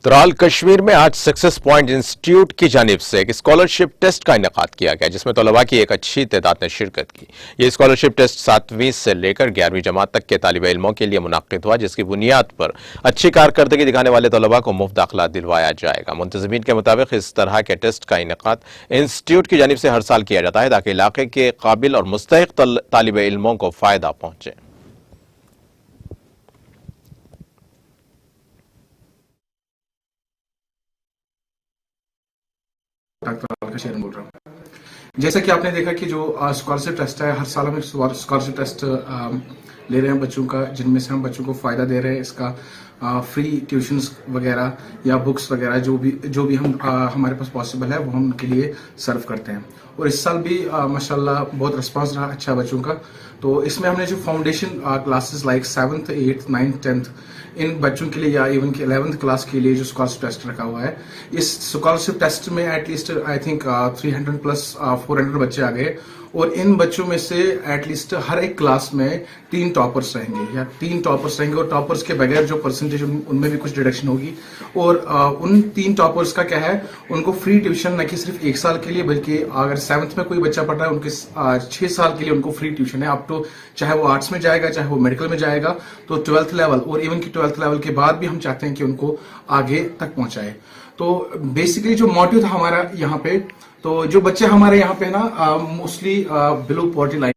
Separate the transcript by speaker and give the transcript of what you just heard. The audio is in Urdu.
Speaker 1: ترال کشمیر میں آج سکسیس پوائنٹ انسٹیٹیوٹ کی جانب سے ایک اسکالرشپ ٹیسٹ کا انعقاد کیا گیا جس میں طلباء کی ایک اچھی تعداد نے شرکت کی۔ یہ اسکالرشپ ٹیسٹ 7ویں سے لے کر 11ویں جماعت تک کے طالب علموں کے لیے منعقد ہوا، جس کی بنیاد پر اچھی کارکردگی دکھانے والے طلباء کو مفت داخلہ دلوایا جائے گا۔ منتظمین کے مطابق اس طرح کے ٹیسٹ کا انعقاد انسٹیٹیوٹ کی جانب سے ہر سال کیا جاتا ہے تاکہ علاقے کے قابل اور مستحق طالب علموں کو فائدہ پہنچے۔
Speaker 2: ڈاکٹر شیرن بول رہا ہوں۔ جیسا کہ آپ نے دیکھا کہ جو اسکالرشپ ٹیسٹ ہے، ہر سال ہم اسکالرشپ ٹیسٹ لے رہے ہیں بچوں کا، جن میں سے ہم بچوں کو فائدہ دے رہے ہیں۔ اس کا فری ٹیوشنز وغیرہ یا بکس وغیرہ جو بھی ہمارے پاس پاسبل ہے وہ ہم ان کے لیے سرو کرتے ہیں۔ اور اس سال بھی ماشاءاللہ بہت رسپانس رہا اچھا بچوں کا۔ تو اس میں ہم نے جو foundation classes like 7th 8th 9th 10th ان بچوں کے لیے یا ایون کہ 11th کلاس کے لیے جو اسکالرشپ ٹیسٹ رکھا ہوا ہے، اس اسکالرشپ ٹیسٹ میں at least I think 300 plus 400 بچے آ گئے، اور ان بچوں میں سے ایٹ لیسٹ ہر ایک کلاس میں 3 ٹاپرس رہیں گے یا 3 ٹاپرس رہیں گے، اور ٹاپرس کے بغیر جو پرسنٹیج ان میں بھی کچھ ڈیڈکشن ہوگی۔ اور ان 3 ٹاپرس کا کیا ہے، ان کو فری ٹیوشن نہ کہ صرف 1 سال کے لیے، بلکہ اگر 7th میں کوئی بچہ پڑھ رہا ہے ان کے 6 سال کے لیے ان کو فری ٹیوشن ہے، اپ ٹو چاہے وہ آرٹس میں جائے گا چاہے وہ میڈیکل میں جائے گا، تو 12th لیول اور ایون کہ 12th لیول کے بعد بھی ہم چاہتے ہیں کہ ان کو آگے تک پہنچائے۔ تو بیسیکلی جو موٹیو تھا ہمارا یہاں پہ، تو جو بچے ہمارے یہاں پہ نا موسٹلی بلو پاورٹی لائن